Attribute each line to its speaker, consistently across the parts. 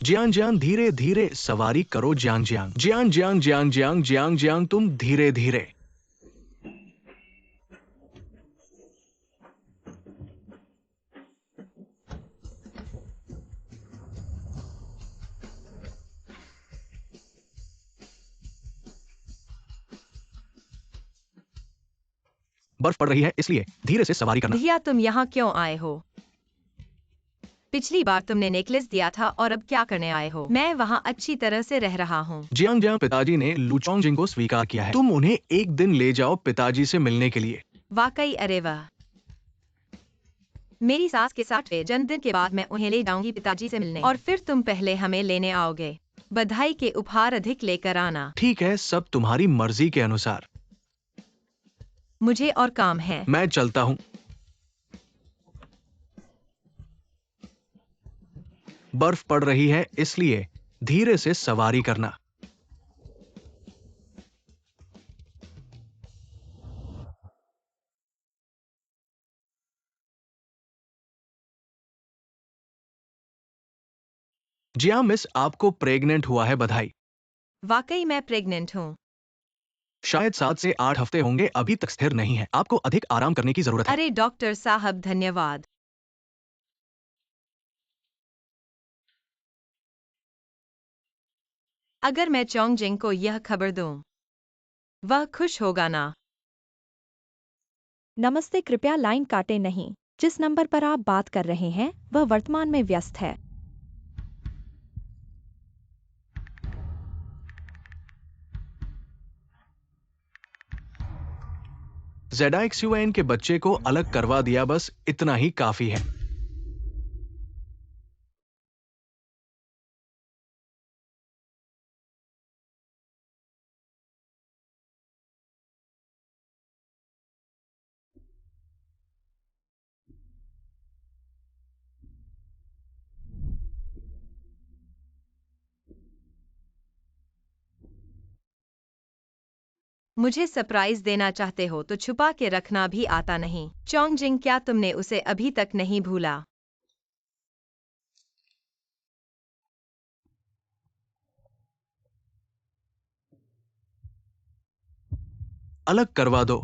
Speaker 1: Jiang Jiang धीरे धीरे सवारी करो Jiang Jiang Jiang Jiang Jiang Jiang Jiang Jiang तुम धीरे धीरे। बर्फ पड़ रही है इसलिए धीरे से सवारी करना।
Speaker 2: भैया तुम यहाँ क्यों आए हो? पिछली बार तुमने नेकलेस दिया था और अब क्या करने आए हो? मैं वहाँ अच्छी तरह से रह रहा हूँ।
Speaker 1: जियांग जियांग पिताजी ने लू चोंगजिंग को स्वीकार किया है। तुम उन्हें एक दिन ले जाओ पिताजी से मिलने के लिए।
Speaker 2: वाकई? अरे वाह। मेरी सास के 60वें जन्मदिन के बाद मैं उन्हें ले जाऊंगी पिताजी से मिलने, और फिर तुम पहले हमें लेने आओगे। बधाई के उपहार अधिक लेकर आना।
Speaker 1: ठीक है, सब तुम्हारी मर्जी के अनुसार।
Speaker 2: मुझे और काम है।
Speaker 1: मैं चलता हूँ। बर्फ पड़ रही है इसलिए धीरे से सवारी करना। जी हाँ मिस, आपको प्रेग्नेंट हुआ है, बधाई।
Speaker 2: वाकई मैं प्रेग्नेंट हूँ।
Speaker 1: शायद 7 से 8 हफ्ते होंगे, अभी तक स्थिर नहीं है। आपको अधिक आराम करने की जरूरत है।
Speaker 2: अरे डॉक्टर साहब धन्यवाद। अगर मैं चोंगजिंग को यह खबर दूं, वह खुश होगा ना?
Speaker 3: नमस्ते, कृपया लाइन काटे नहीं। जिस नंबर पर आप बात कर रहे हैं वह वर्तमान में व्यस्त है।
Speaker 1: ZXUN के बच्चे को अलग करवा दिया, बस इतना ही काफी है।
Speaker 2: मुझे सरप्राइज देना चाहते हो तो छुपा के रखना भी आता नहीं। चोंगजिंग, क्या तुमने उसे अभी तक नहीं भूला?
Speaker 1: अलग करवा दो।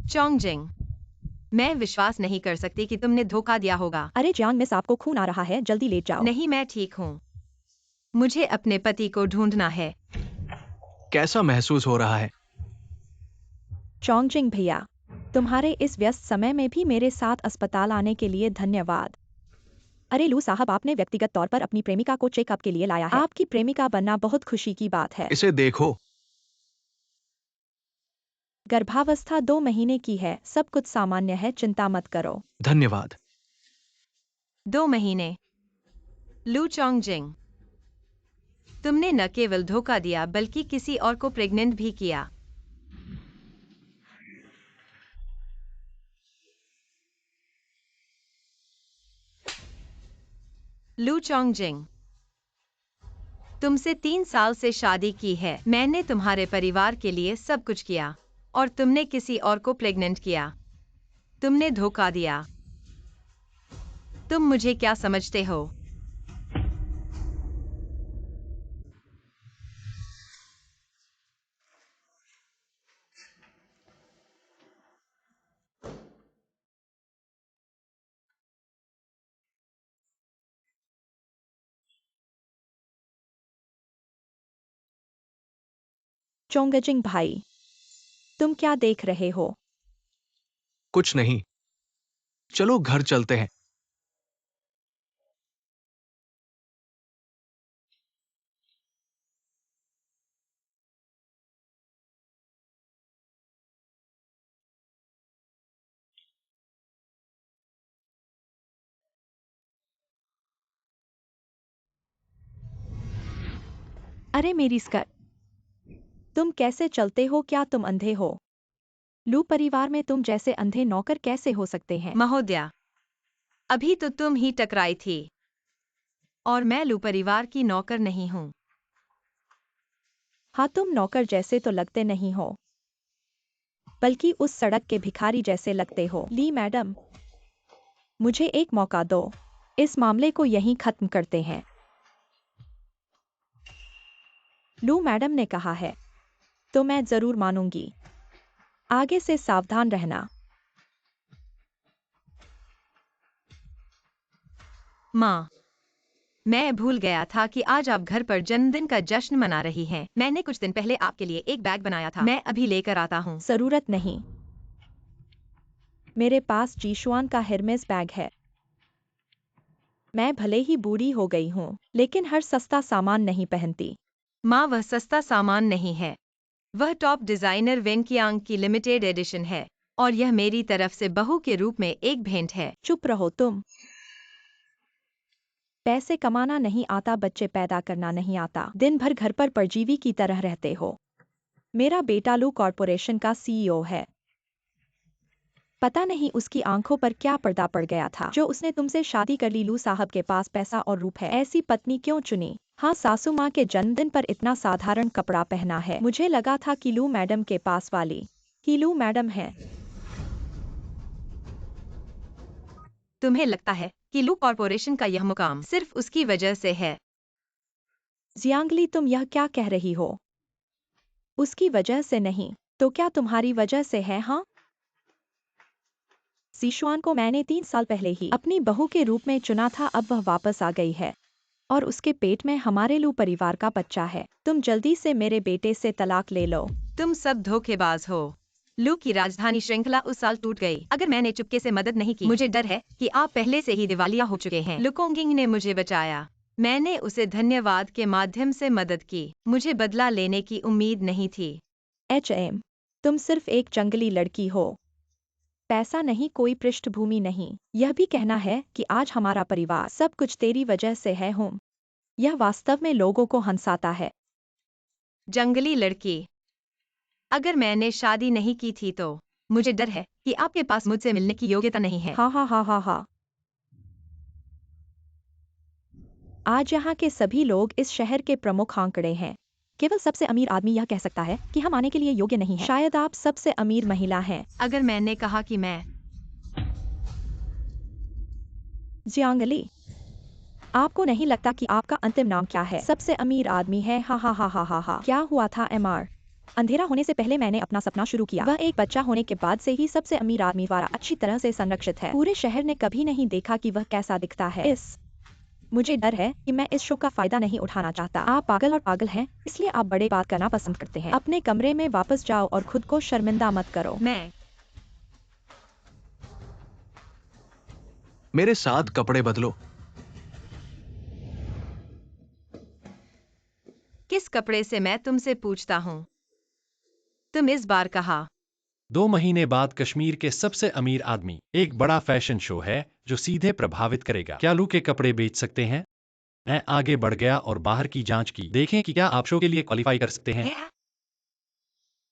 Speaker 2: चोंगजिंग, मैं विश्वास नहीं कर सकती कि तुमने धोखा दिया होगा।
Speaker 3: अरे जियांग मिस, आपको खून आ रहा है, जल्दी ले जाओ।
Speaker 2: नहीं, मैं ठीक हूँ। मुझे अपने पति को ढूंढना है।
Speaker 1: कैसा महसूस हो रहा है?
Speaker 3: चोंगजिंग भैया, तुम्हारे इस व्यस्त समय में भी मेरे साथ अस्पताल आने के लिए धन्यवाद। अरे लू साहब, आपने व्यक्तिगत तौर पर अपनी प्रेमिका को चेकअप के लिए लाया है। आपकी प्रेमिका बनना बहुत खुशी की बात है।
Speaker 1: इसे देखो।
Speaker 3: गर्भावस्था 2 महीने की है, सब कुछ सामान्य है, चिंता मत करो।
Speaker 1: धन्यवाद।
Speaker 2: 2 महीने? लू चोंगजिंग, तुमने न केवल धोखा दिया बल्कि किसी और को प्रेग्नेंट भी किया। लू चोंगजिंग, तुमसे 3 साल से शादी की है। मैंने तुम्हारे परिवार के लिए सब कुछ किया और तुमने किसी और को प्रेग्नेंट किया। तुमने धोखा दिया। तुम मुझे क्या समझते हो?
Speaker 3: चोंगजिंग भाई, तुम क्या देख रहे हो?
Speaker 1: कुछ नहीं, चलो घर चलते हैं।
Speaker 3: अरे मेरी स्कर्ट, तुम कैसे चलते हो? क्या तुम अंधे हो? लू परिवार में तुम जैसे अंधे नौकर कैसे हो सकते हैं?
Speaker 2: महोदया, अभी तो तुम ही टकराई थी और मैं लू परिवार की नौकर नहीं हूँ।
Speaker 3: हाँ, तुम नौकर जैसे तो लगते नहीं हो। बल्कि उस सड़क के भिखारी जैसे लगते हो। ली मैडम, मुझे एक मौका दो। इस मामले को यहीं खत्म करते हैं। लू मैडम ने कहा है, तो मैं जरूर मानूंगी। आगे से सावधान रहना।
Speaker 2: माँ, मैं भूल गया था कि आज आप घर पर जन्मदिन का जश्न मना रही हैं। मैंने कुछ दिन पहले आपके लिए एक बैग बनाया था, मैं अभी लेकर आता हूँ।
Speaker 3: जरूरत नहीं, मेरे पास जीशुआन का हेरमेस बैग है। मैं भले ही बूढ़ी हो गई हूँ, लेकिन हर सस्ता सामान नहीं पहनती।
Speaker 2: माँ, वह सस्ता सामान नहीं है, वह टॉप डिजाइनर वेंकियांग की लिमिटेड एडिशन है, और यह मेरी तरफ से बहू के रूप में एक भेंट है।
Speaker 3: चुप रहो तुम। पैसे कमाना नहीं आता, बच्चे पैदा करना नहीं आता। दिन भर घर पर परजीवी की तरह रहते हो। मेरा बेटा लू कॉर्पोरेशन का सीईओ है। पता नहीं उसकी आंखों पर क्या पर्दा पड़ गया था जो उसने तुमसे शादी कर ली। लू साहब के पास पैसा और रूप है, ऐसी पत्नी क्यों चुनी? हाँ, सासू माँ के जन्मदिन पर इतना साधारण कपड़ा पहना है। मुझे लगा था कि लू मैडम के पास वाली ही लू मैडम है।
Speaker 2: तुम्हें लगता है कि लू कॉर्पोरेशन का यह मुकाम सिर्फ उसकी वजह से है?
Speaker 3: जियांगली, तुम यह क्या कह रही हो? उसकी वजह से नहीं, तो क्या तुम्हारी वजह से है? हाँ, सीशुआन को मैंने 3 साल पहले ही अपनी बहू के रूप में चुना था। अब वह वापस आ गई है और उसके पेट में हमारे लू परिवार का बच्चा है। तुम जल्दी से मेरे बेटे से तलाक ले लो।
Speaker 2: तुम सब धोखेबाज हो। लू की राजधानी श्रृंखला उस साल टूट गई। अगर मैंने चुपके से मदद नहीं की, मुझे डर है कि आप पहले से ही दिवालिया हो चुके हैं। लुकोंगिंग ने मुझे बचाया। मैंने उसे धन्यवाद के माध्यम से मदद की। मुझे बदला लेने की उम्मीद नहीं थी।
Speaker 3: HM, तुम सिर्फ एक जंगली लड़की हो। पैसा नहीं, कोई पृष्ठभूमि नहीं। यह भी कहना है कि आज हमारा परिवार सब कुछ तेरी वजह से है। होम, यह वास्तव में लोगों को हंसाता है।
Speaker 2: जंगली लड़की? अगर मैंने शादी नहीं की थी तो मुझे डर है कि आपके पास मुझसे मिलने की योग्यता नहीं है।
Speaker 3: हा हा हा हा हा। आज यहाँ के सभी लोग इस शहर के प्रमुख आंकड़े हैं। केवल सबसे अमीर आदमी यह कह सकता है कि हम आने के लिए योग्य नहीं हैं। शायद आप सबसे अमीर महिला हैं।
Speaker 2: अगर मैंने कहा कि मैं
Speaker 3: जियांगली, आपको नहीं लगता कि आपका अंतिम नाम क्या है? सबसे अमीर आदमी है। हा हा हा हा हा हा। क्या हुआ था MR? अंधेरा होने से पहले मैंने अपना सपना शुरू किया। वह एक बच्चा होने के बाद से ही सबसे अमीर आदमी द्वारा अच्छी तरह से संरक्षित है। पूरे शहर ने कभी नहीं देखा कि वह कैसा दिखता है। मुझे डर है कि मैं इस शो का फायदा नहीं उठाना चाहता। आप पागल और पागल हैं, इसलिए आप बड़े बात करना पसंद करते हैं। अपने कमरे में वापस जाओ और खुद को शर्मिंदा मत करो।
Speaker 2: मैं
Speaker 1: मेरे साथ कपड़े बदलो।
Speaker 2: किस कपड़े से, मैं तुमसे पूछता हूँ। तुम इस बार कहा
Speaker 4: 2 महीने बाद कश्मीर के सबसे अमीर आदमी। एक बड़ा फैशन शो है जो सीधे प्रभावित करेगा। क्या लू के कपड़े बेच सकते हैं? मैं आगे बढ़ गया और बाहर की जांच की। देखें कि क्या आप शो के लिए क्वालिफाई कर सकते हैं।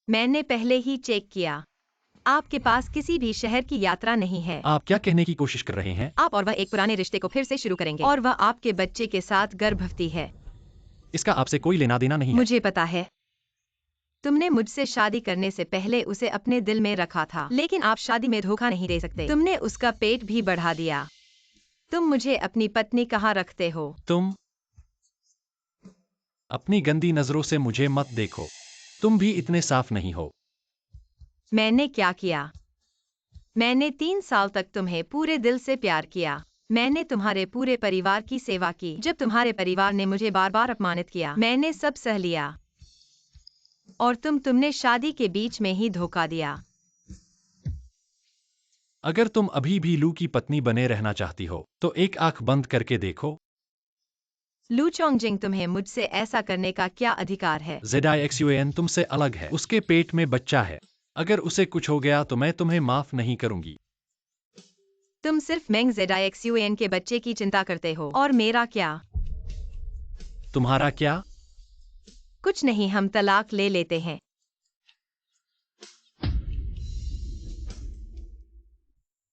Speaker 2: मैंने पहले ही चेक किया। आपके पास किसी भी शहर की यात्रा नहीं है।
Speaker 4: आप क्या कहने की कोशिश कर रहे हैं?
Speaker 2: आप और वह एक पुराने रिश्ते को फिर से शुरू करेंगे और वह आपके बच्चे के साथ गर्भवती है।
Speaker 4: इसका आपसे कोई लेना देना नहीं है।
Speaker 2: मुझे पता है। तुमने मुझसे शादी करने से पहले उसे अपने दिल में रखा था, लेकिन आप शादी में धोखा नहीं दे सकते। तुमने उसका पेट भी बढ़ा दिया। तुम मुझे अपनी पत्नी कहाँ रखते हो?
Speaker 4: तुम अपनी गंदी नजरों से मुझे मत देखो। तुम भी इतने साफ नहीं हो।
Speaker 2: मैंने क्या किया? मैंने 3 साल तक तुम्हें पूरे दिल से प्यार किया। मैंने तुम्हारे पूरे परिवार की सेवा की। जब तुम्हारे परिवार ने मुझे बार बार अपमानित किया, मैंने सब सह लिया। और तुमने शादी के बीच में ही धोखा दिया।
Speaker 4: अगर तुम अभी भी लू की पत्नी बने रहना चाहती हो तो एक आंख बंद करके देखो।
Speaker 2: लू चोंगजिंग, तुम्हें मुझसे ऐसा करने का क्या अधिकार है?
Speaker 4: ZIXUAN तुमसे अलग है। उसके पेट में बच्चा है। अगर उसे कुछ हो गया तो मैं तुम्हें माफ नहीं करूंगी।
Speaker 2: तुम सिर्फ मेंग ZIXUAN के बच्चे की चिंता करते हो। और मेरा क्या?
Speaker 4: तुम्हारा क्या?
Speaker 2: कुछ नहीं, हम तलाक ले लेते हैं।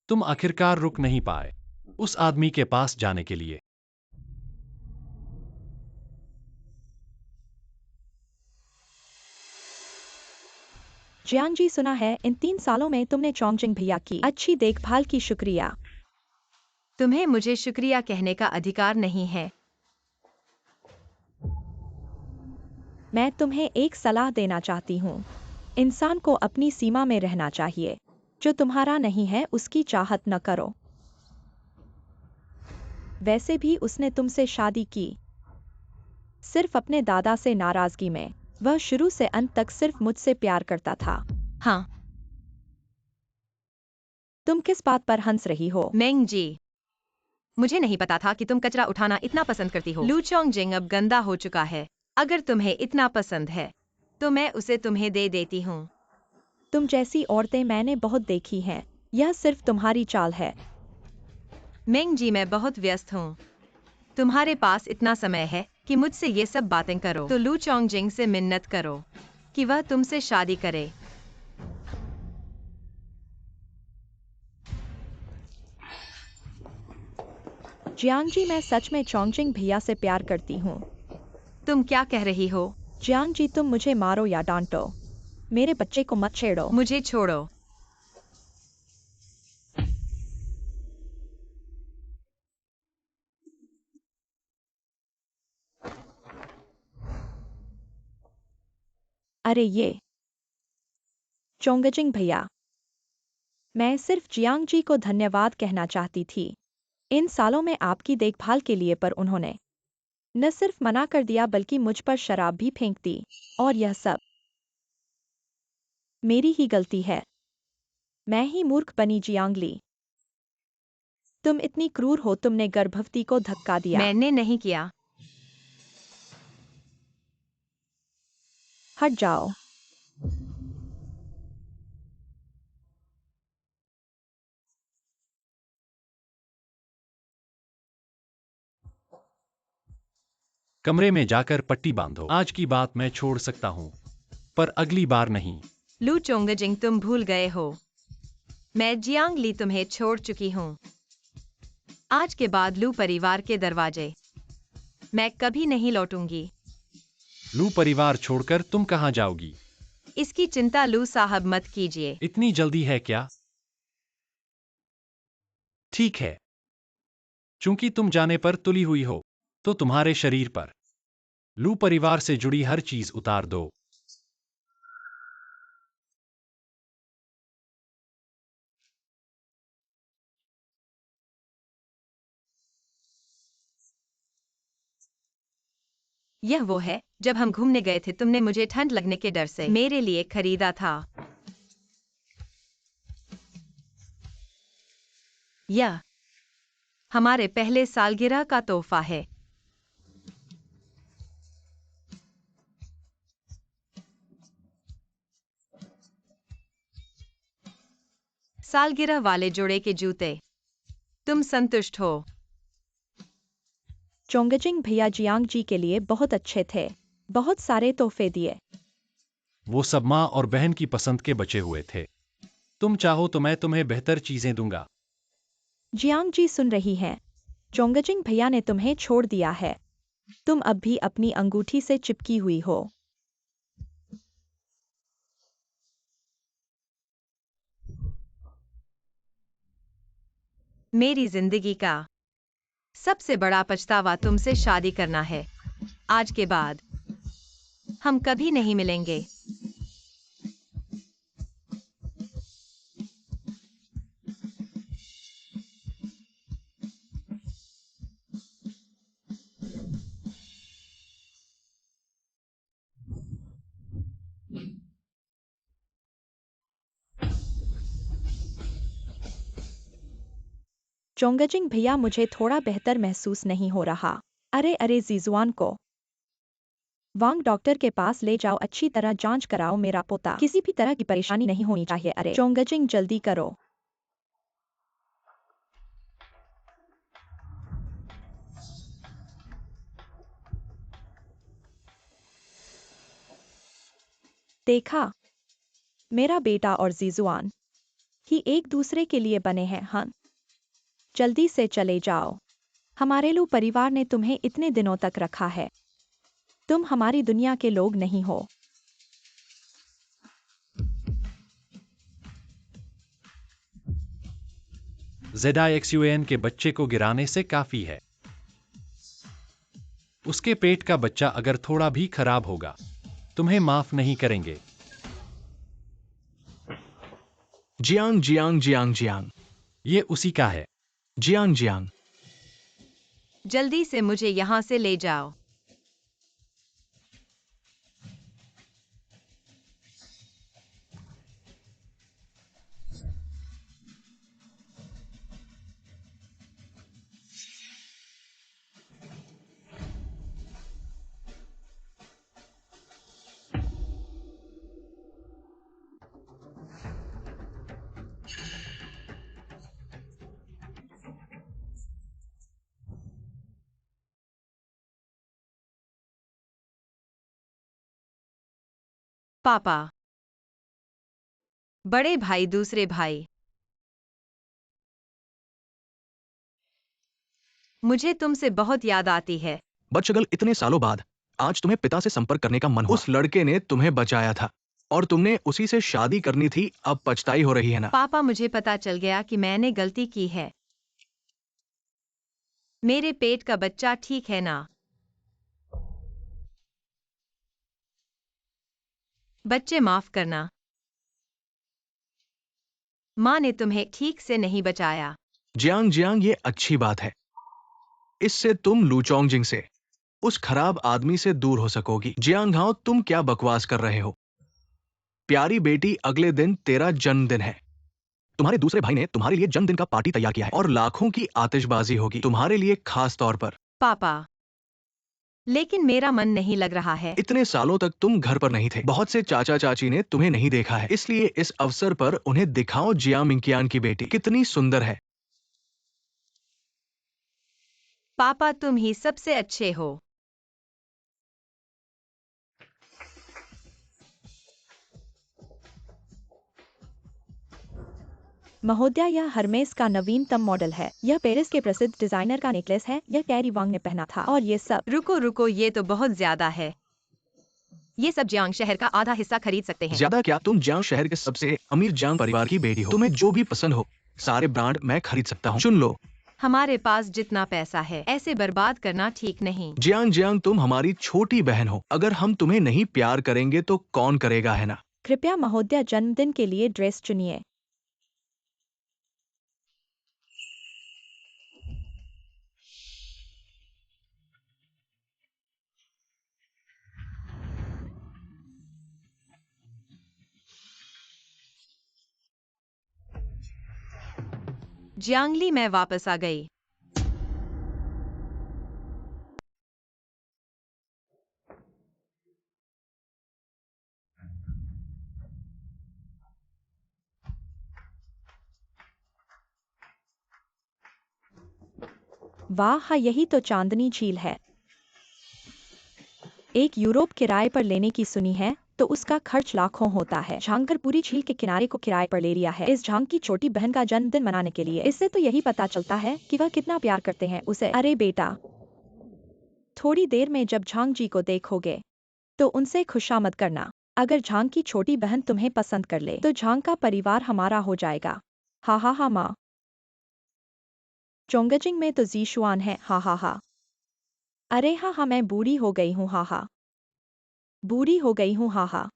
Speaker 4: तुम आखिरकार रुक नहीं पाए उस आदमी के पास जाने के लिए।
Speaker 3: जियांग जी, सुना है इन 3 सालों में तुमने चोंगजिंग भैया की अच्छी देखभाल की। शुक्रिया।
Speaker 2: तुम्हें मुझे शुक्रिया कहने का अधिकार नहीं है।
Speaker 3: मैं तुम्हें एक सलाह देना चाहती हूँ। इंसान को अपनी सीमा में रहना चाहिए। जो तुम्हारा नहीं है उसकी चाहत न करो। वैसे भी उसने तुमसे शादी की सिर्फ अपने दादा से नाराजगी में। वह शुरू से अंत तक सिर्फ मुझसे प्यार करता था।
Speaker 2: हाँ।
Speaker 3: तुम किस बात पर हंस रही हो?
Speaker 2: मेंग जी, मुझे नहीं पता था कि तुम कचरा उठाना इतना पसंद करती हो। लू चोंगजिंग अब गंदा हो चुका है। अगर तुम्हें इतना पसंद है तो मैं उसे तुम्हें दे देती हूँ।
Speaker 3: तुम जैसी औरतें मैंने बहुत देखी हैं। यह सिर्फ तुम्हारी चाल है।
Speaker 2: मेंग जी, मैं बहुत व्यस्त हूँ। तुम्हारे पास इतना समय है कि मुझसे ये सब बातें करो तो लू चोंगजिंग से मिन्नत करो कि वह तुमसे शादी करे।
Speaker 3: जियांग जी, मैं सच में चोंगजिंग भैया से प्यार करती हूँ।
Speaker 2: तुम क्या कह रही हो?
Speaker 3: जियांग जी, तुम मुझे मारो या डांटो, मेरे बच्चे को मत छेड़ो।
Speaker 2: मुझे छोड़ो।
Speaker 3: अरे ये चोंगजिंग भैया, मैं सिर्फ जियांग जी को धन्यवाद कहना चाहती थी इन सालों में आपकी देखभाल के लिए। पर उन्होंने न सिर्फ मना कर दिया बल्कि मुझ पर शराब भी फेंक दी। और यह सब मेरी ही गलती है। मैं ही मूर्ख बनी। जियांग ली, तुम इतनी क्रूर हो। तुमने गर्भवती को धक्का दिया।
Speaker 2: मैंने नहीं किया।
Speaker 3: हट जाओ।
Speaker 4: कमरे में जाकर पट्टी बांधो। आज की बात मैं छोड़ सकता हूँ, पर अगली बार नहीं।
Speaker 2: लू चोंगजिंग, तुम भूल गए हो, मैं जियांग ली तुम्हें छोड़ चुकी हूँ। आज के बाद लू परिवार के दरवाजे मैं कभी नहीं लौटूंगी।
Speaker 4: लू परिवार छोड़कर तुम कहाँ जाओगी?
Speaker 2: इसकी चिंता लू साहब मत कीजिए।
Speaker 4: इतनी जल्दी है क्या? ठीक है, चूंकि तुम जाने पर तुली हुई हो तो तुम्हारे शरीर पर लू परिवार से जुड़ी हर चीज उतार दो।
Speaker 2: यह वो है जब हम घूमने गए थे, तुमने मुझे ठंड लगने के डर से मेरे लिए खरीदा था। यह हमारे पहले सालगिरह का तोहफा है। सालगिरह वाले जोड़े के जूते। तुम संतुष्ट हो?
Speaker 3: चोंगजिंग भैया जियांग जी के लिए बहुत अच्छे थे। बहुत सारे तोहफे दिए।
Speaker 4: वो सब माँ और बहन की पसंद के बचे हुए थे। तुम चाहो तो मैं तुम्हें बेहतर चीजें दूंगा।
Speaker 3: जियांग जी सुन रही हैं? चोंगजिंग भैया ने तुम्हें छोड़ दिया है। तुम अब भी अपनी अंगूठी से चिपकी हुई हो।
Speaker 2: मेरी जिंदगी का सबसे बड़ा पछतावा तुमसे शादी करना है। आज के बाद हम कभी नहीं मिलेंगे।
Speaker 3: चोंगजिंग भैया, मुझे थोड़ा बेहतर महसूस नहीं हो रहा। अरे अरे, जीजुआन को वांग डॉक्टर के पास ले जाओ। अच्छी तरह जांच कराओ। मेरा पोता किसी भी तरह की परेशानी नहीं होनी चाहिए। अरे चोंगजिंग, जल्दी करो। देखा, मेरा बेटा और जीजुआन ही एक दूसरे के लिए बने हैं। हाँ, जल्दी से चले जाओ। हमारे लू परिवार ने तुम्हें इतने दिनों तक रखा है। तुम हमारी दुनिया के लोग नहीं हो।
Speaker 4: ZIXUAN के बच्चे को गिराने से काफी है। उसके पेट का बच्चा अगर थोड़ा भी खराब होगा, तुम्हें माफ नहीं करेंगे।
Speaker 1: जियांग जियांग जियांग जियांग
Speaker 4: ये उसी का है।
Speaker 1: Jiang Jiang.
Speaker 2: जल्दी से मुझे यहाँ से ले जाओ। पापा, बड़े भाई, दूसरे भाई, मुझे तुमसे बहुत याद आती है।
Speaker 1: बच्चगल, इतने सालों बाद आज तुम्हें पिता से संपर्क करने का मन हुआ। उस लड़के ने तुम्हें बचाया था और तुमने उसी से शादी करनी थी। अब पछताई हो रही है ना?
Speaker 2: पापा, मुझे पता चल गया कि मैंने गलती की है। मेरे पेट का बच्चा ठीक है ना? बच्चे, माफ करना। माँ ने तुम्हें ठीक से नहीं बचाया।
Speaker 1: जियांग जियांग, ये अच्छी बात है। इससे तुम लूचोंगजिंग से, उस खराब आदमी से दूर हो सकोगी। जियांग हाओ, तुम क्या बकवास कर रहे हो? प्यारी बेटी, अगले दिन तेरा जन्मदिन है। तुम्हारे दूसरे भाई ने तुम्हारे लिए जन्मदिन का पार्टी तैयार किया है और लाखों की आतिशबाजी होगी तुम्हारे लिए खास तौर पर।
Speaker 2: पापा, लेकिन मेरा मन नहीं लग रहा है।
Speaker 1: इतने सालों तक तुम घर पर नहीं थे। बहुत से चाचा चाची ने तुम्हें नहीं देखा है, इसलिए इस अवसर पर उन्हें दिखाओ जिया मिंकियान की बेटी कितनी सुंदर है।
Speaker 2: पापा, तुम ही सबसे अच्छे हो।
Speaker 3: महोदया, यह हर्मेस का नवीनतम मॉडल है। यह पेरिस के प्रसिद्ध डिजाइनर का नेकलेस है। यह कैरी वांग ने पहना था और ये सब।
Speaker 2: रुको रुको, ये तो बहुत ज्यादा है। ये सब जियांग शहर का आधा हिस्सा खरीद सकते हैं।
Speaker 1: ज्यादा क्या, तुम जियांग शहर के सबसे अमीर जियांग परिवार की बेटी हो। तुम्हें जो भी पसंद हो सारे ब्रांड मैं खरीद सकता हूँ, चुन लो।
Speaker 2: हमारे पास जितना पैसा है, ऐसे बर्बाद करना ठीक नहीं।
Speaker 1: जियांग जियांग, तुम हमारी छोटी बहन हो। अगर हम तुम्हें नहीं प्यार करेंगे तो कौन करेगा, है ना?
Speaker 3: कृपया महोदया, जन्मदिन के लिए ड्रेस चुनिए।
Speaker 2: जियांगली, मैं वापस आ गई।
Speaker 3: वाह, हाँ, यही तो चांदनी झील है। एक यूरोप किराए पर लेने की सुनी है तो उसका खर्च लाखों होता है। झांकर पूरी झील के किनारे को किराए पर ले लिया है इस झांग की छोटी बहन का जन्मदिन मनाने के लिए। इससे तो यही पता चलता है कि वह कितना प्यार करते हैं उसे। अरे बेटा, थोड़ी देर में जब झांग जी को देखोगे तो उनसे खुशामद करना। अगर झांग की छोटी बहन तुम्हें पसंद कर ले तो झांग का परिवार हमारा हो जाएगा। हा हा हा माँ। चोंगजिंग में तो जीशुआन है। हा हा हा। अरे हाँ हाँ, मैं बूढ़ी हो गई हूँ। हा हा, बूढ़ी हो गई हूँ। हा हा।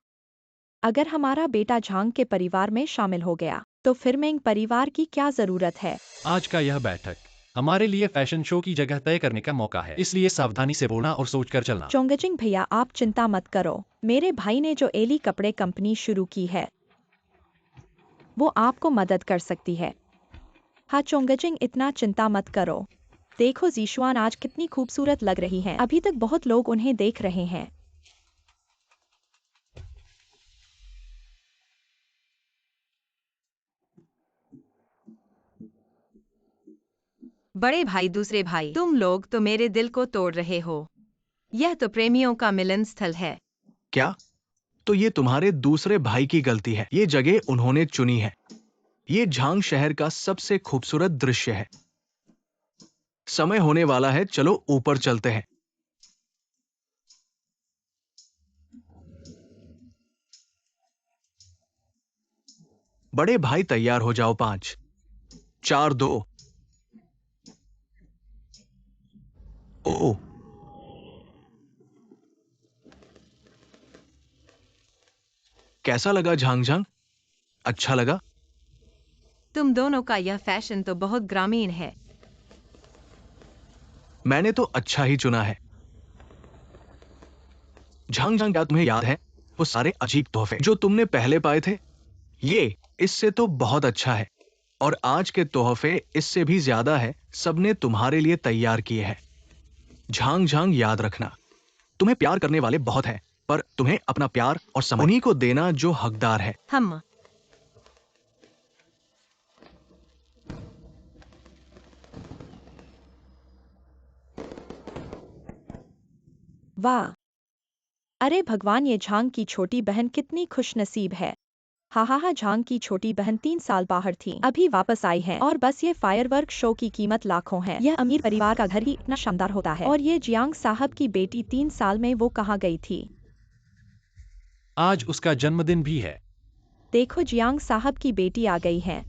Speaker 3: अगर हमारा बेटा झांग के परिवार में शामिल हो गया तो फिर मेंग परिवार की क्या जरूरत है?
Speaker 4: आज का यह बैठक हमारे लिए फैशन शो की जगह तय करने का मौका है, इसलिए सावधानी से बोलना और सोचकर चलना।
Speaker 3: चोंगजिंग भैया, आप चिंता मत करो। मेरे भाई ने जो एली कपड़े कंपनी शुरू की है वो आपको मदद कर सकती है। हाँ चोंगजिंग, इतना चिंता मत करो। देखो जीशुआन आज कितनी खूबसूरत लग रही हैं। अभी तक बहुत लोग उन्हें देख रहे हैं।
Speaker 2: बड़े भाई, दूसरे भाई, तुम लोग तो मेरे दिल को तोड़ रहे हो। यह तो प्रेमियों का मिलन स्थल है।
Speaker 1: क्या? तो ये तुम्हारे दूसरे भाई की गलती है। ये जगह उन्होंने चुनी है। ये झांग शहर का सबसे खूबसूरत दृश्य है। समय होने वाला है, चलो ऊपर चलते हैं। बड़े भाई, तैयार हो जाओ। 5 4 2 कैसा लगा झांग झांग? अच्छा लगा?
Speaker 2: तुम दोनों का यह फैशन तो बहुत ग्रामीण है।
Speaker 1: मैंने तो अच्छा ही चुना है। झांग झांग, क्या तुम्हें याद है वो सारे अजीब तोहफे जो तुमने पहले पाए थे? ये इससे तो बहुत अच्छा है, और आज के तोहफे इससे भी ज्यादा है, सबने तुम्हारे लिए तैयार किए हैं। झांग झांग, याद रखना, तुम्हें प्यार करने वाले बहुत हैं, पर तुम्हें अपना प्यार और समय उन्हीं को देना जो हकदार है।
Speaker 2: हम
Speaker 3: वाह! अरे भगवान, ये झांग की छोटी बहन कितनी खुशनसीब है। हा हा हा, झांग की छोटी बहन 3 साल बाहर थी, अभी वापस आई है, और बस ये फायरवर्क शो की कीमत लाखों है। यह अमीर परिवार का घर ही इतना शानदार होता है। और ये जियांग साहब की बेटी 3 साल में वो कहाँ गई थी?
Speaker 4: आज उसका जन्मदिन भी है।
Speaker 3: देखो, जियांग साहब की बेटी आ गई है।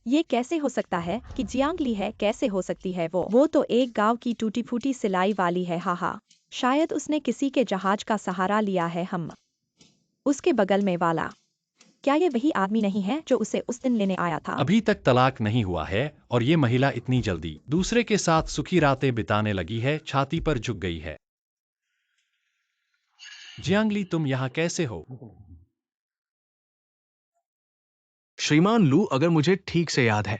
Speaker 3: ये कैसे हो सकता है कि जियांग ली है? कैसे हो सकती है वो तो एक गांव की टूटी फूटी सिलाई वाली है। हा, शायद उसने किसी के जहाज का सहारा लिया है। हम उसके बगल में वाला, क्या ये वही आदमी नहीं है जो उसे उस दिन लेने आया था?
Speaker 4: अभी तक तलाक नहीं हुआ है और ये महिला इतनी जल्दी दूसरे के साथ सुखी रातें बिताने लगी है, छाती पर झुक गई है। जियांगली, तुम यहाँ कैसे हो?
Speaker 1: श्रीमान लू, अगर मुझे ठीक से याद है,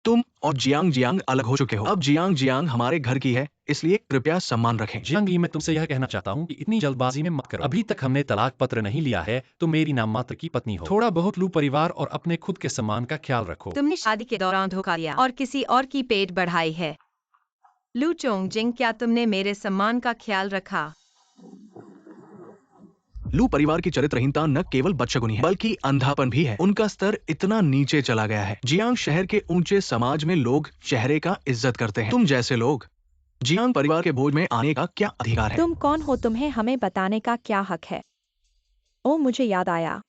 Speaker 1: तुम और जियांग जियांग अलग हो चुके हो। अब जियांग जियांग हमारे घर की है, इसलिए कृपया सम्मान रखें।
Speaker 4: जियांगली, मैं तुमसे यह कहना चाहता हूँ कि इतनी जल्दबाजी में मत करो। अभी तक हमने तलाक पत्र नहीं लिया है, तो मेरी नाम मात्र की पत्नी हो। थोड़ा बहुत लू परिवार और अपने खुद के सम्मान का ख्याल रखो।
Speaker 2: तुमने शादी के दौरान धोखा दिया और किसी और की पेट बढ़ाई है। लू चोंगजिंग, क्या तुमने मेरे सम्मान का ख्याल रखा?
Speaker 1: लू परिवार की चरित्रहीनता न केवल बदशगुनी है, बल्कि अंधापन भी है। उनका स्तर इतना नीचे चला गया है। जियांग शहर के ऊंचे समाज में लोग चेहरे का इज्जत करते हैं। तुम जैसे लोग जियांग परिवार के भोज में आने का क्या अधिकार है?
Speaker 3: तुम कौन हो? तुम्हें हमें बताने का क्या हक है? ओ, मुझे याद आया।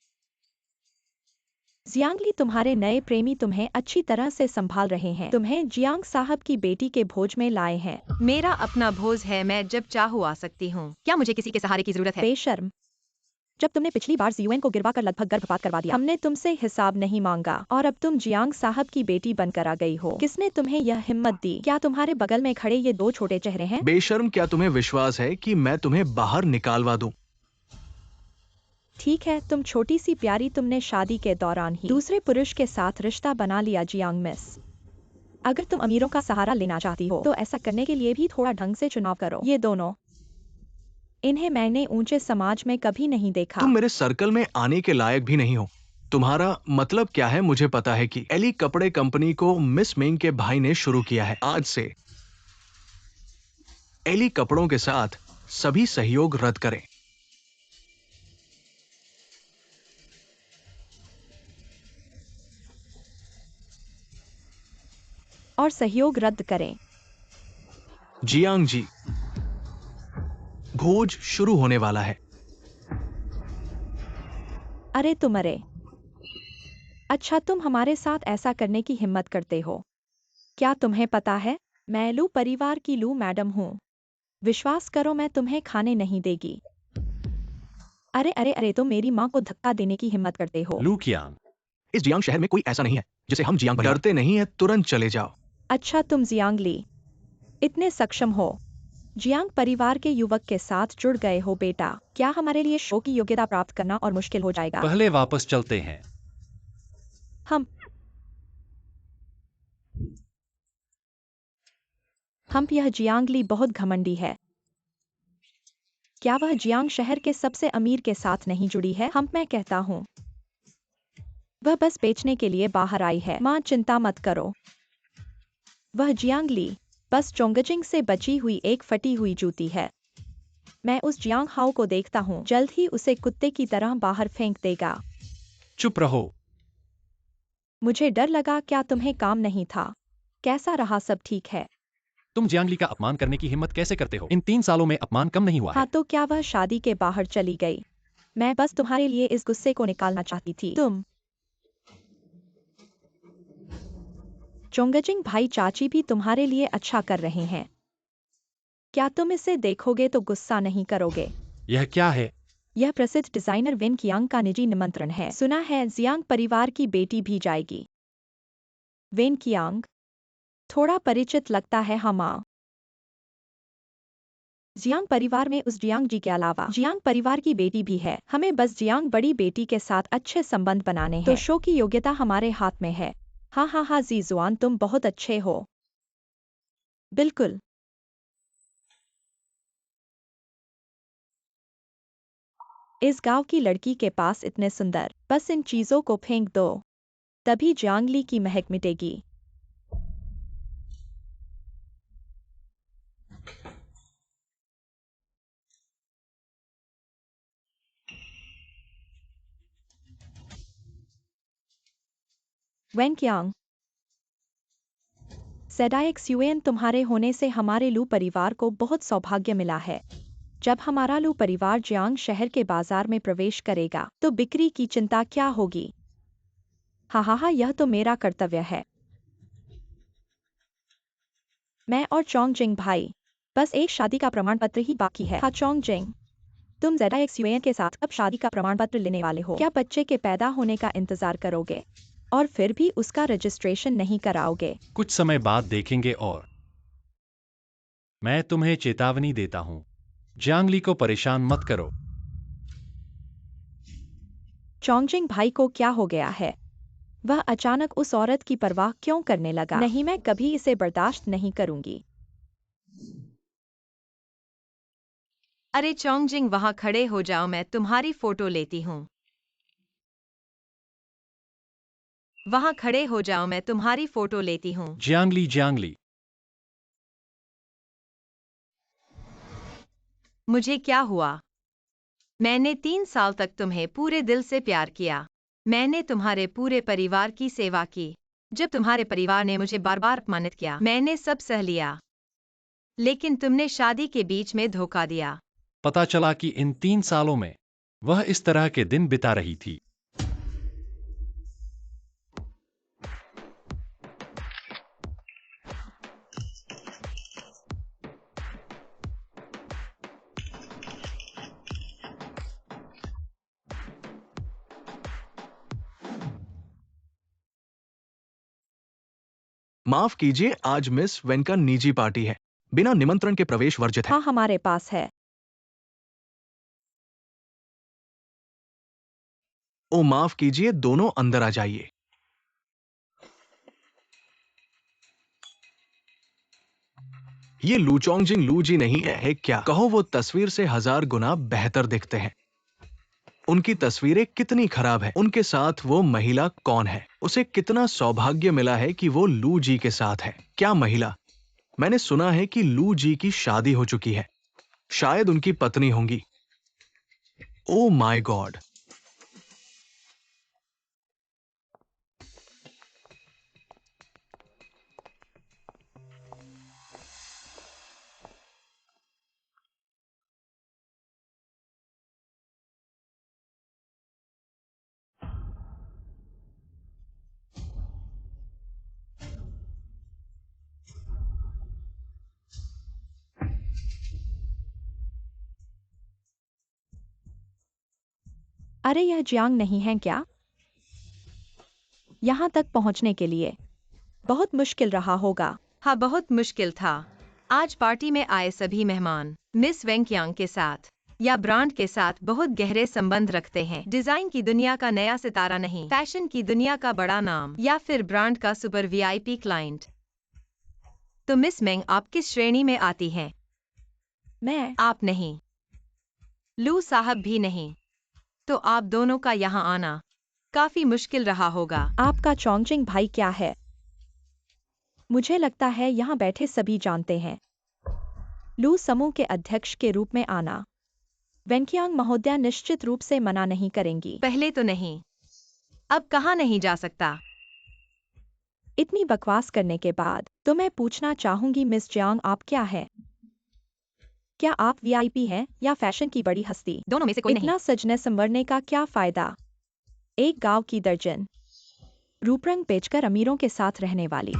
Speaker 3: जियांगली, तुम्हारे नए प्रेमी तुम्हें अच्छी तरह से संभाल रहे हैं। तुम्हें जियांग साहब की बेटी के भोज में लाए हैं।
Speaker 2: मेरा अपना भोज है, मैं जब चाहूँ आ सकती हूँ। क्या मुझे किसी के सहारे की जरूरत है?
Speaker 3: बेशर्म, जब तुमने पिछली बार जीयूएन को गिरवा कर लगभग गर्भपात करवा दिया, हमने तुमसे हिसाब नहीं मांगा, और अब तुम जियांग साहब की बेटी बनकर आ गई हो। किसने तुम्हें यह हिम्मत दी? क्या तुम्हारे बगल में खड़े ये 2 छोटे चेहरे हैं?
Speaker 1: बेशर्म, क्या तुम्हें विश्वास है कि मैं तुम्हें बाहर निकालवा दूं?
Speaker 3: ठीक है, तुम छोटी सी प्यारी, तुमने शादी के दौरान ही दूसरे पुरुष के साथ रिश्ता बना लिया। जियांग मिस, अगर तुम अमीरों का सहारा लेना चाहती हो तो ऐसा करने के लिए भी थोड़ा ढंग से चुनाव करो। ये दोनों, इन्हें मैंने ऊंचे समाज में कभी नहीं देखा।
Speaker 1: तुम मेरे सर्कल में आने के लायक भी नहीं हो। तुम्हारा मतलब क्या है? मुझे पता है कि एली कपड़े कंपनी को मिस मेंग के भाई ने शुरू किया है। आज से एली कपड़ों के साथ सभी सहयोग रद्द करें।
Speaker 3: और सहयोग रद्द करें।
Speaker 1: जियांग जी, भोज शुरू होने वाला है।
Speaker 3: अरे अच्छा, तुम हमारे साथ ऐसा करने की हिम्मत करते हो? क्या तुम्हें पता है, मैं लू परिवार की लू मैडम हूँ। विश्वास करो, मैं तुम्हें खाने नहीं देगी। अरे, तुम मेरी माँ को धक्का देने की हिम्मत करते हो?
Speaker 4: लू कियांग,
Speaker 1: इस जियांग शहर में कोई ऐसा नहीं है जिसे हम जियांग डरते नहीं है। तुरंत चले जाओ।
Speaker 3: अच्छा, तुम जियांग ली इतने सक्षम हो, जियांग परिवार के युवक के साथ जुड़ गए हो बेटा। क्या हमारे लिए शो की योग्यता प्राप्त करना और मुश्किल हो जाएगा?
Speaker 4: पहले वापस चलते हैं।
Speaker 3: हम यह जियांग ली बहुत घमंडी है। क्या वह जियांग शहर के सबसे अमीर के साथ नहीं जुड़ी है? मैं कहता हूँ वह बस बेचने के लिए बाहर आई है। माँ, चिंता मत करो। वह जियांग ली बस चोंगजिंग से बची हुई एक फटी हुई जूती है। मैं उस जियांग हाओ को देखता हूँ, जल्द ही उसे कुत्ते की तरह बाहर फेंक देगा।
Speaker 4: चुप रहो।
Speaker 3: मुझे डर लगा, क्या तुम्हें काम नहीं था? कैसा रहा? सब ठीक है?
Speaker 4: तुम जियांगली का अपमान करने की हिम्मत कैसे करते हो? इन 3 सालों में अपमान कम नहीं हुआ है।
Speaker 3: हाँ, तो क्या वह शादी के बाहर चली गई? मैं बस तुम्हारे लिए इस गुस्से को निकालना चाहती थी। तुम चोंगजिंग भाई, चाची भी तुम्हारे लिए अच्छा कर रहे हैं। क्या तुम इसे देखोगे तो गुस्सा नहीं करोगे?
Speaker 4: यह क्या है?
Speaker 3: यह प्रसिद्ध डिजाइनर वेन कियांग का निजी निमंत्रण है। सुना है जियांग परिवार की बेटी भी जाएगी। वेन कियांग थोड़ा परिचित लगता है। हाँ माँ। जियांग परिवार में उस जियांग जी के अलावा जियांग परिवार की बेटी भी है। हमें बस जियांग बड़ी बेटी के साथ अच्छे संबंध बनाने हैं। तो शो की योग्यता हमारे हाथ में है। हाँ हाँ हाँ जीजुआन, तुम बहुत अच्छे हो। बिल्कुल। इस गांव की लड़की के पास इतने सुंदर, बस इन चीजों को फेंक दो, तभी जियांगली की महक मिटेगी। वेन कियांग, सेडाएक्सयूएन, तुम्हारे होने से हमारे लू परिवार को बहुत सौभाग्य मिला है। जब हमारा लू परिवार जियांग शहर के बाजार में प्रवेश करेगा तो बिक्री की चिंता क्या होगी? हाँ हाँ हाँ, यह तो मेरा कर्तव्य है। मैं और चोंगजिंग भाई, बस एक शादी का प्रमाण पत्र ही बाकी है। हाँ चोंगजिंग, तुम ZXUAN के साथ अब शादी का प्रमाण पत्र लेने वाले हो। क्या बच्चे के पैदा होने का इंतजार करोगे और फिर भी उसका रजिस्ट्रेशन नहीं कराओगे?
Speaker 4: कुछ समय बाद देखेंगे। और मैं तुम्हें चेतावनी देता हूँ, जियांगली को परेशान मत करो।
Speaker 3: चोंगजिंग भाई को क्या हो गया है? वह अचानक उस औरत की परवाह क्यों करने लगा? नहीं, मैं कभी इसे बर्दाश्त नहीं करूंगी।
Speaker 2: अरे चोंगजिंग, वहां खड़े हो जाओ, मैं तुम्हारी फोटो लेती हूँ। वहां खड़े हो जाओ, मैं तुम्हारी फोटो लेती हूँ।
Speaker 4: जियांगली, जियांगली,
Speaker 2: मुझे क्या हुआ? मैंने 3 साल तक तुम्हें पूरे दिल से प्यार किया। मैंने तुम्हारे पूरे परिवार की सेवा की। जब तुम्हारे परिवार ने मुझे बार बार अपमानित किया, मैंने सब सह लिया। लेकिन तुमने शादी के बीच में धोखा दिया।
Speaker 4: पता चला कि इन 3 सालों में वह इस तरह के दिन बिता रही थी।
Speaker 1: माफ कीजिए, आज मिस वेन का निजी पार्टी है। बिना निमंत्रण के प्रवेश वर्जित है।
Speaker 3: हाँ, हमारे पास है।
Speaker 1: ओ माफ कीजिए, दोनों अंदर आ जाइए। ये लूचोंगजिंग लू जी नहीं है क्या? कहो, वो तस्वीर से 1000 गुना बेहतर दिखते हैं। उनकी तस्वीरें कितनी खराब है। उनके साथ वो महिला कौन है? उसे कितना सौभाग्य मिला है कि वो लू जी के साथ है। क्या महिला? मैंने सुना है कि लू जी की शादी हो चुकी है। शायद उनकी पत्नी होंगी। Oh my God.
Speaker 3: अरे यह जियांग नहीं है क्या? यहाँ तक पहुँचने के लिए बहुत मुश्किल रहा होगा।
Speaker 2: हाँ, बहुत मुश्किल था। आज पार्टी में आए सभी मेहमान मिस वेंकियांग के साथ या ब्रांड के साथ बहुत गहरे संबंध रखते हैं। डिजाइन की दुनिया का नया सितारा नहीं, फैशन की दुनिया का बड़ा नाम, या फिर ब्रांड का सुपर VIP क्लाइंट। तो मिस मेंग, आप किस श्रेणी में आती हैं?
Speaker 3: मैं
Speaker 2: आप नहीं, लू साहब भी नहीं। तो आप दोनों का यहाँ आना काफी मुश्किल रहा होगा।
Speaker 3: आपका चोंगजिंग भाई क्या है? मुझे लगता है यहाँ बैठे सभी जानते हैं। लू समूह के अध्यक्ष के रूप में आना वेंकियांग महोदया निश्चित रूप से मना नहीं करेंगी।
Speaker 2: पहले तो नहीं, अब कहाँ नहीं जा सकता।
Speaker 3: इतनी बकवास करने के बाद तो मैं पूछना चाहूंगी मिस जियांग, आप क्या है? क्या आप वीआईपी हैं या फैशन की बड़ी हस्ती?
Speaker 2: दोनों में से कोई नहीं।
Speaker 3: इतना सजने संवरने का क्या फायदा? एक गांव की दर्जन रूपरंग बेचकर अमीरों के साथ रहने वाली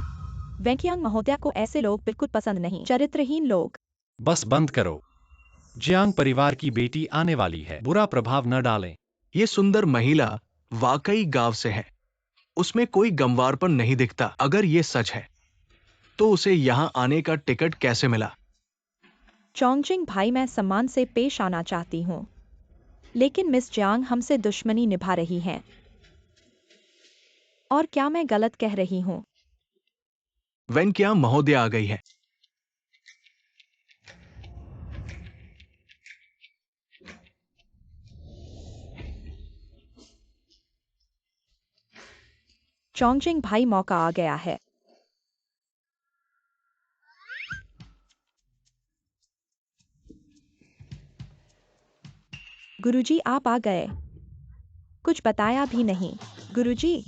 Speaker 3: वेंकियांग महोदया को ऐसे लोग बिल्कुल पसंद नहीं। चरित्रहीन लोग।
Speaker 4: बस बंद करो। जियांग परिवार की बेटी आने वाली है, बुरा प्रभाव न डालें।
Speaker 1: ये सुंदर महिला वाकई गांव से है। उसमें कोई गंवारपन नहीं दिखता। अगर ये सच है तो उसे यहाँ आने का टिकट कैसे मिला?
Speaker 3: चोंगजिंग भाई, मैं सम्मान से पेश आना चाहती हूँ, लेकिन मिस जियांग हमसे दुश्मनी निभा रही हैं। और क्या मैं गलत कह रही हूँ?
Speaker 1: वेंकियांग महोदया आ गई है।
Speaker 3: चोंगजिंग भाई, मौका आ गया है। गुरुजी, आप आ गए। कुछ बताया भी नहीं। गुरुजी,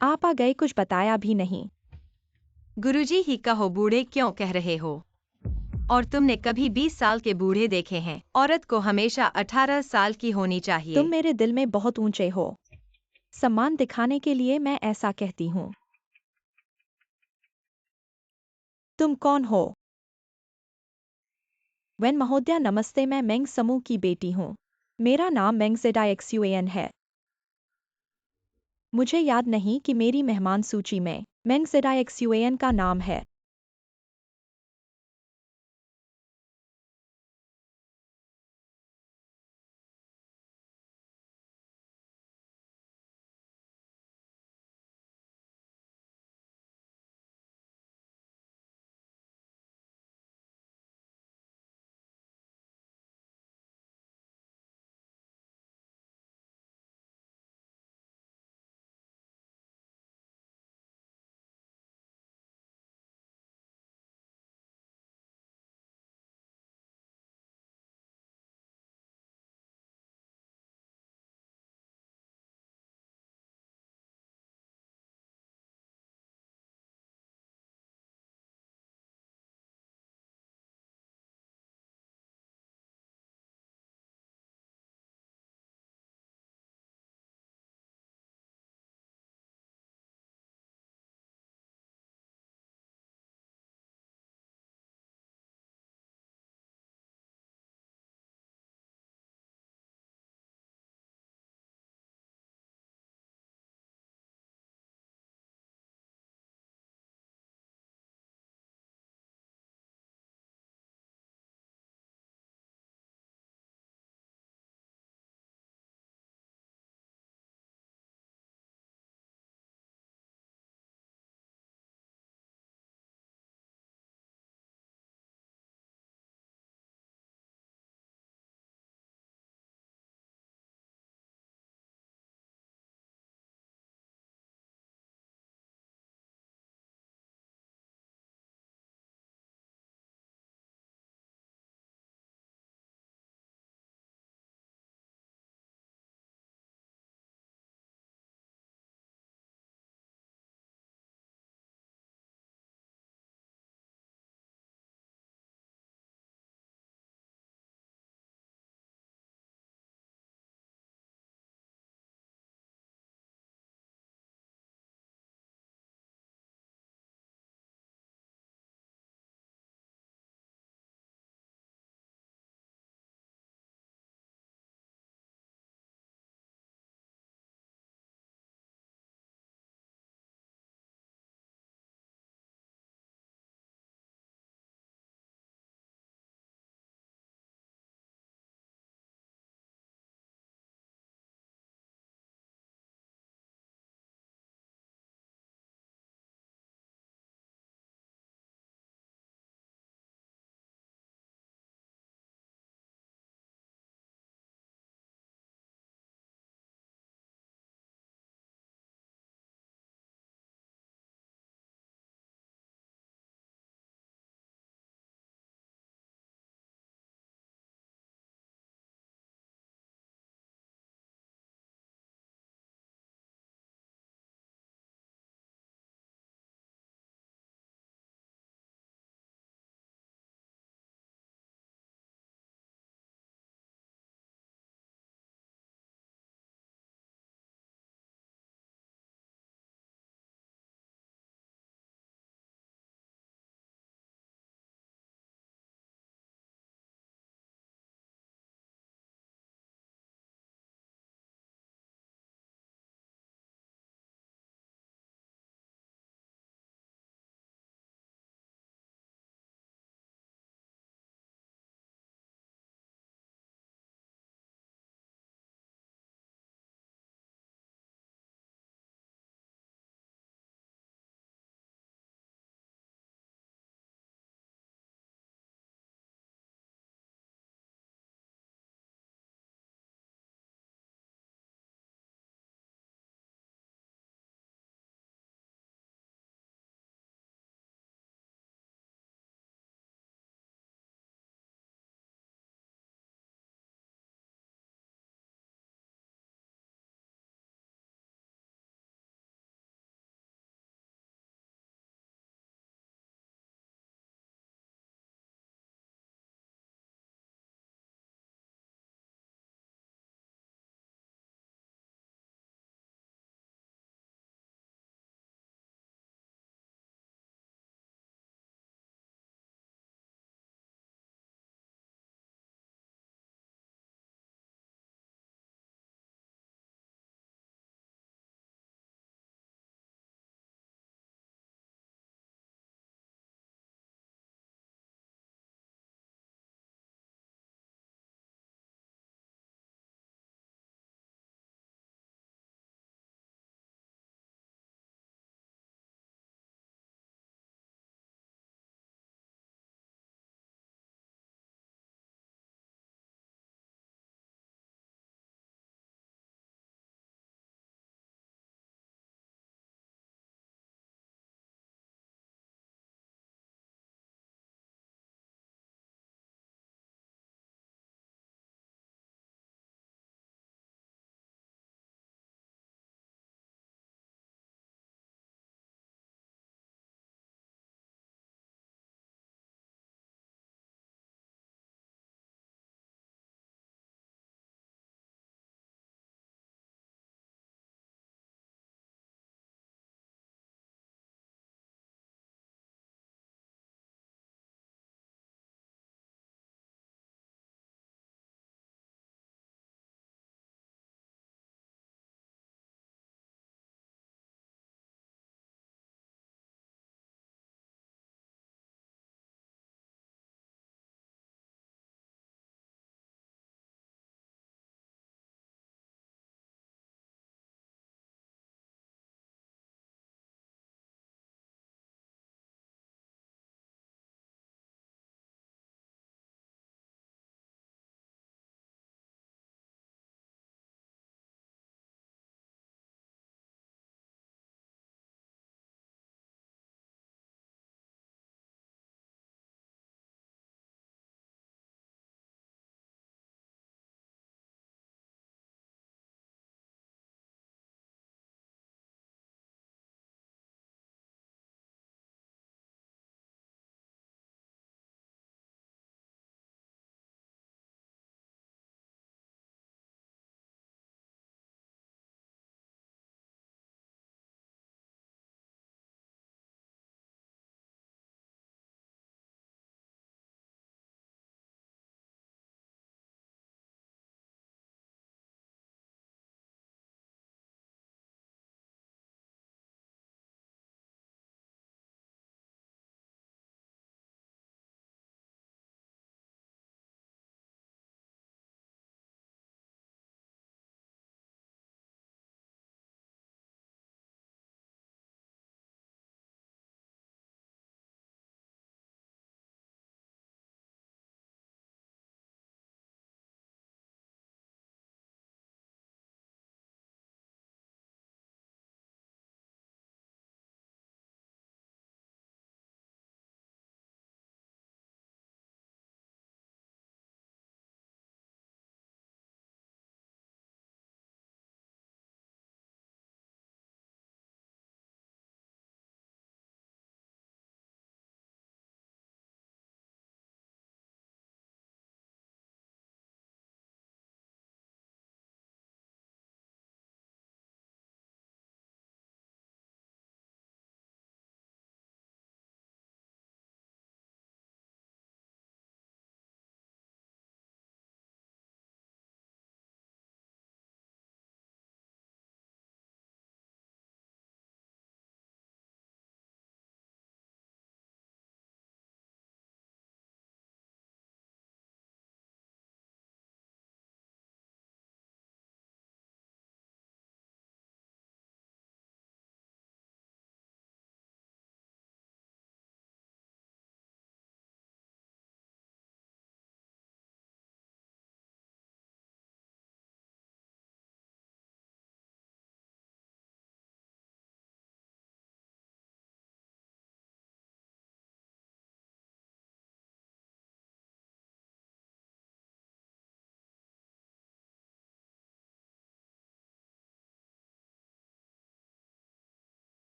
Speaker 3: आप आ गए, कुछ बताया भी नहीं।
Speaker 2: गुरुजी ही कहो, बूढ़े क्यों कह रहे हो? और तुमने कभी 20 साल के बूढ़े देखे हैं? औरत को हमेशा 18 साल की होनी चाहिए।
Speaker 3: तुम मेरे दिल में बहुत ऊंचे हो। सम्मान दिखाने के लिए मैं ऐसा कहती हूँ। तुम कौन हो? वेन महोदया नमस्ते, मैं मेंग समूह की बेटी हूँ। मेरा नाम मेंग जेडाएक्सयूएन है। मुझे याद नहीं कि मेरी मेहमान सूची में मेंग जेडाएक्सयूएन का नाम है।